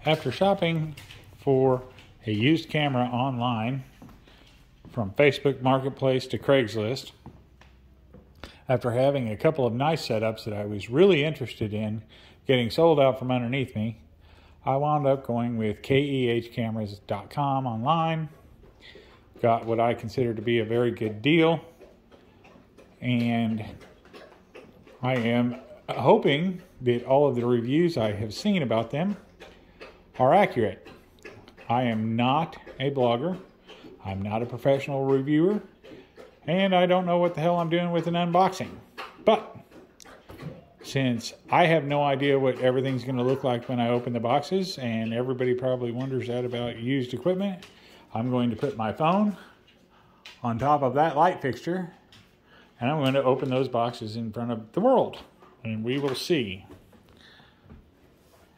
After shopping for a used camera online from Facebook Marketplace to Craigslist, after having a couple of nice setups that I was really interested in getting sold out from underneath me, I wound up going with KEHcameras.com online. Got what I consider to be a very good deal, and I am hoping that all of the reviews I have seen about them are accurate. I am not a blogger, I'm not a professional reviewer, and I don't know what the hell I'm doing with an unboxing. But since I have no idea what everything's going to look like when I open the boxes, and everybody probably wonders that about used equipment, I'm going to put my phone on top of that light fixture, and I'm going to open those boxes in front of the world, and we will see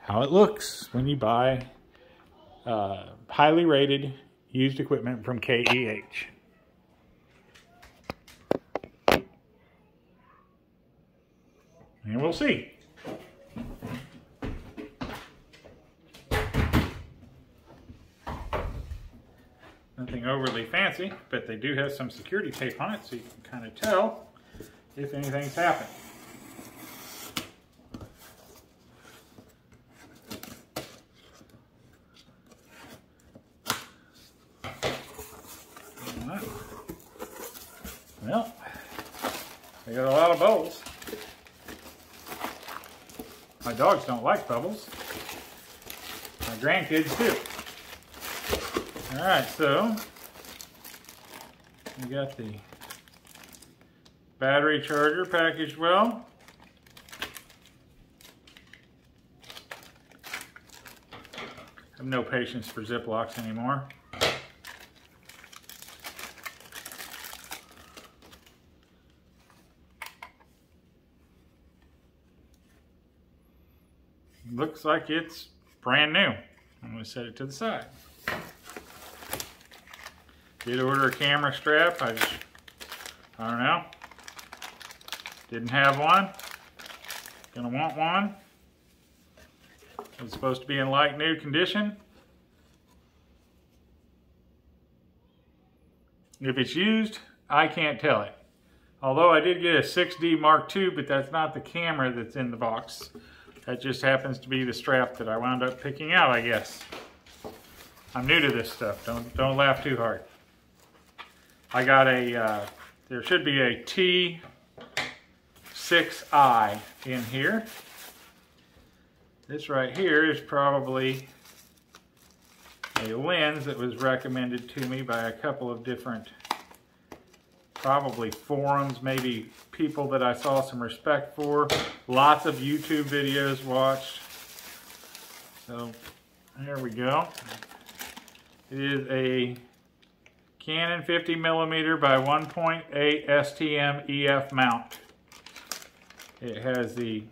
how it looks when you buy highly rated used equipment from KEH. And we'll see. Nothing overly fancy, but they do have some security tape on it, so you can kind of tell if anything's happened. Well, they got a lot of bubbles. My dogs don't like bubbles. My grandkids do. Alright, so we got the battery charger packaged well. I have no patience for Ziplocs anymore. Looks like it's brand new. I'm going to set it to the side. Did order a camera strap. I don't know. Didn't have one. Gonna want one. It's supposed to be in like new condition. If it's used, I can't tell it. Although I did get a 6D Mark II, but that's not the camera that's in the box. That just happens to be the strap that I wound up picking out, I guess. I'm new to this stuff. Don't laugh too hard. I got a, there should be a T6i in here. This right here is probably a lens that was recommended to me by a couple of different, probably forums, maybe people that I saw some respect for. Lots of YouTube videos watched. So there we go. It is a Canon 50mm by 1.8 STM EF mount. It has the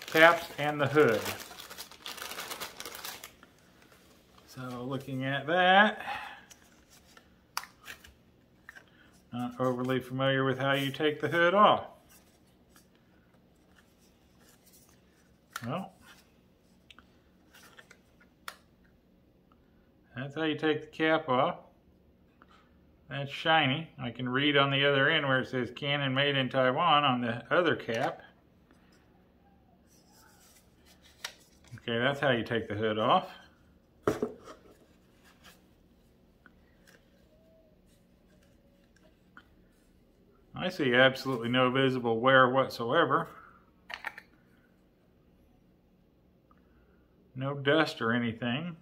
caps and the hood. So looking at that, not overly familiar with how you take the hood off. Well, that's how you take the cap off. That's shiny. I can read on the other end where it says Canon made in Taiwan on the other cap. Okay, that's how you take the hood off. I see absolutely no visible wear whatsoever. No dust or anything.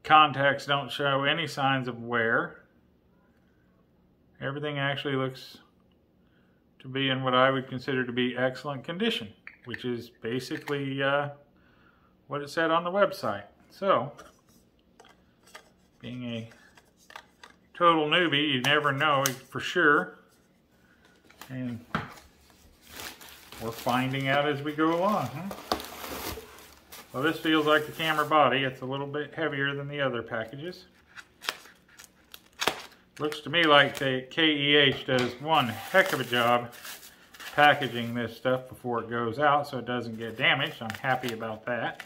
Contacts don't show any signs of wear. Everything actually looks to be in what I would consider to be excellent condition, which is basically what it said on the website. So, being a total newbie, you never know for sure. And we're finding out as we go along. Well, this feels like the camera body. It's a little bit heavier than the other packages. Looks to me like the KEH does one heck of a job packaging this stuff before it goes out so it doesn't get damaged. I'm happy about that.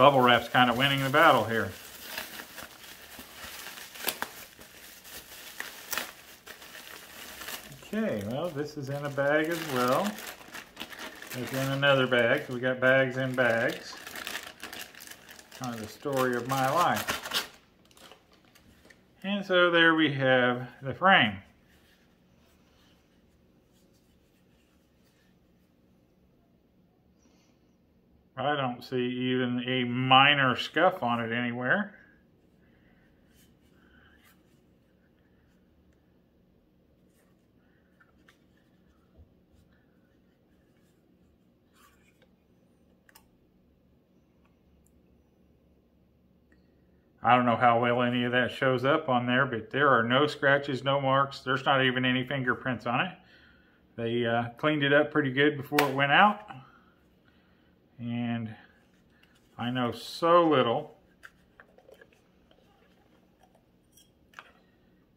Bubble wrap's kind of winning the battle here. Okay, well, this is in a bag as well. It's in another bag, so we got bags in bags. Kind of the story of my life. And so there we have the frame. I don't see even a minor scuff on it anywhere. I don't know how well any of that shows up on there, but there are no scratches, no marks. There's not even any fingerprints on it. They cleaned it up pretty good before it went out. And I know so little.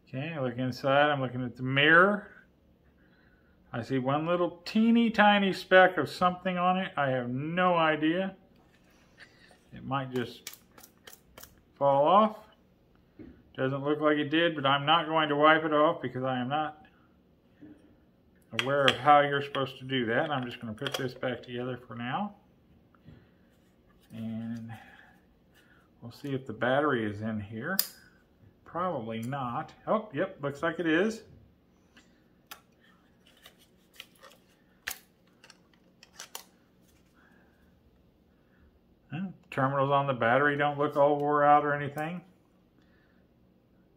Okay, I look inside. I'm looking at the mirror. I see one little teeny tiny speck of something on it. I have no idea. It might just fall off. Doesn't look like it did, but I'm not going to wipe it off because I am not aware of how you're supposed to do that. I'm just going to put this back together for now. And we'll see if the battery is in here. Probably not. Oh, yep, looks like it is. Terminals on the battery don't look all wore out or anything.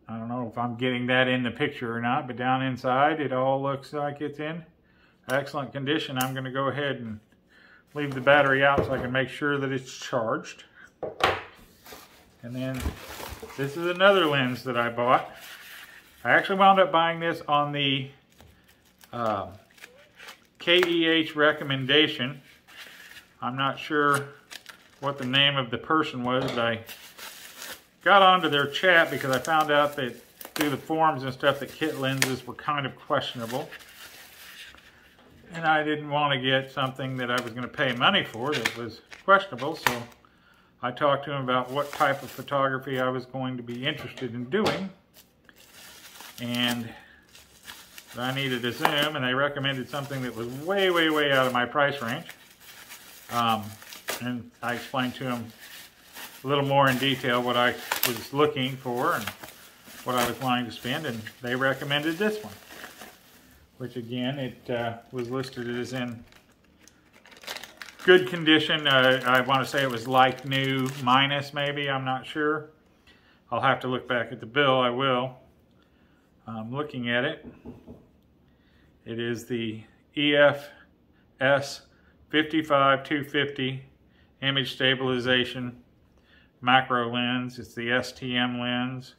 I don't know if I'm getting that in the picture or not, but down inside it all looks like it's in excellent condition. I'm going to go ahead and leave the battery out so I can make sure that it's charged. And then this is another lens that I bought. I actually wound up buying this on the KEH recommendation. I'm not sure what the name of the person was, but I got onto their chat because I found out that through the forums and stuff that kit lenses were kind of questionable. And I didn't want to get something that I was going to pay money for that was questionable, so I talked to them about what type of photography I was going to be interested in doing. And I needed a zoom, and they recommended something that was way, way, way out of my price range. And I explained to them a little more in detail what I was looking for and what I was wanting to spend, and they recommended this one, which again, it was listed as in good condition. I want to say it was like new minus maybe, I'm not sure. I'll have to look back at the bill, I will. Looking at it, it is the EF-S 55-250 image stabilization macro lens. It's the STM lens.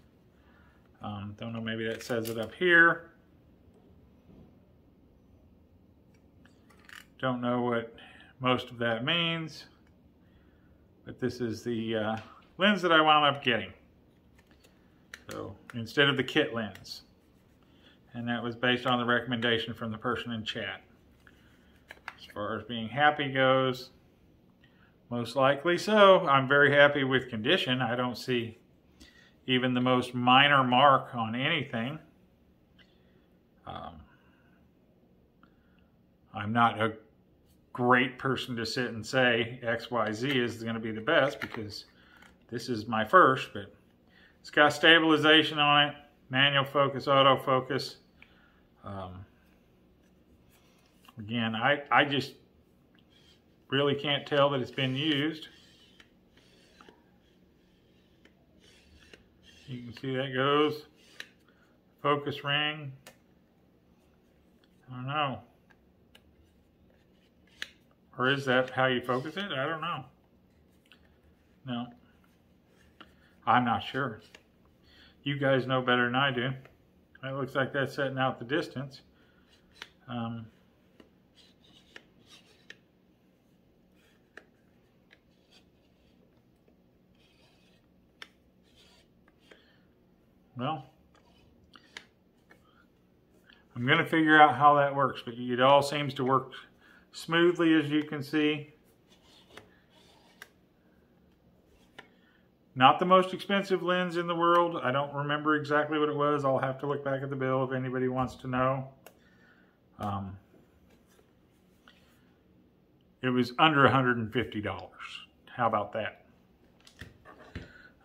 Don't know, maybe that says it up here. Don't know what most of that means, but this is the lens that I wound up getting. So instead of the kit lens, and that was based on the recommendation from the person in chat. As far as being happy goes, most likely so. I'm very happy with condition. I don't see even the most minor mark on anything. I'm not a great person to sit and say XYZ is going to be the best because this is my first, but it's got stabilization on it, manual focus, autofocus. Again, I just really can't tell that it's been used. You can see that goes. Focus ring. I don't know. Or is that how you focus it? I don't know. No. I'm not sure. You guys know better than I do. It looks like that's setting out the distance. Well, I'm going to figure out how that works, but it all seems to work smoothly, as you can see. Not the most expensive lens in the world. I don't remember exactly what it was. I'll have to look back at the bill if anybody wants to know. It was under $150. How about that?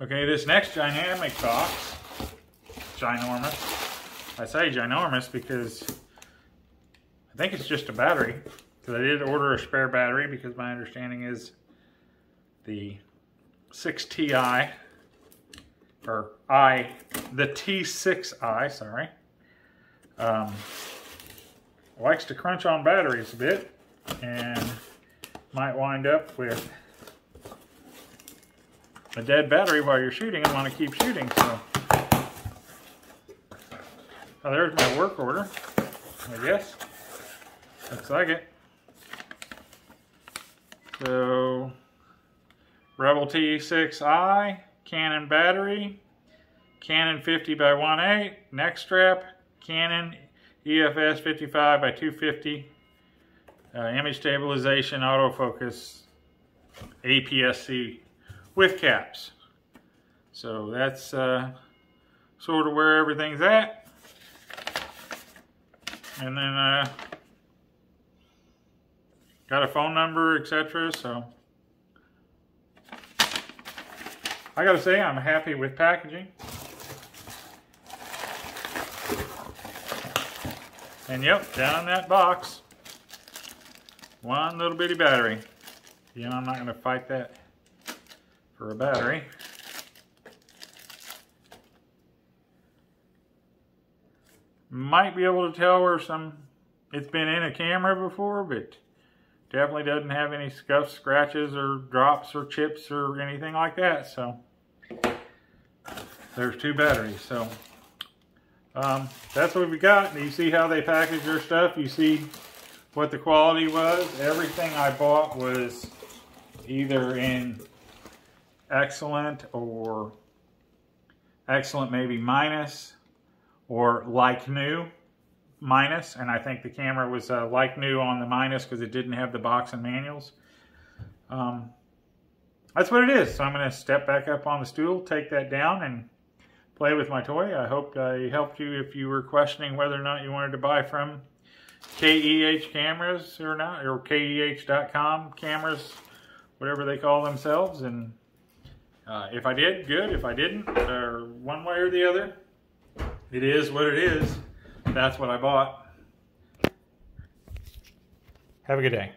Okay, this next dynamic box, ginormous. I say ginormous because I think it's just a battery. Because I did order a spare battery because my understanding is the 6Ti, or the T6i, sorry, likes to crunch on batteries a bit and might wind up with a dead battery while you're shooting and want to keep shooting. So, oh, there's my work order, I guess. Looks like it. So, Rebel T6i, Canon battery, Canon 50x1.8, neck strap, Canon EFS 55x250, image stabilization, autofocus, APS-C with caps. So that's sort of where everything's at. And then got a phone number, etc. So I gotta say, I'm happy with packaging. And yep, down in that box, one little bitty battery. You know, I'm not gonna fight that for a battery. Might be able to tell where it's been in a camera before, but definitely doesn't have any scuffs, scratches, or drops, or chips, or anything like that. So there's two batteries. So that's what we got. You see how they package their stuff. You see what the quality was. Everything I bought was either in excellent or excellent maybe minus, or like new minus, and I think the camera was like new on the minus because it didn't have the box and manuals. That's what it is. So I'm going to step back up on the stool, take that down, and play with my toy. I hope I helped you if you were questioning whether or not you wanted to buy from KEH cameras or not, or KEH.com cameras, whatever they call themselves. And if I did, good. If I didn't, or one way or the other, it is what it is. That's what I bought. Have a good day.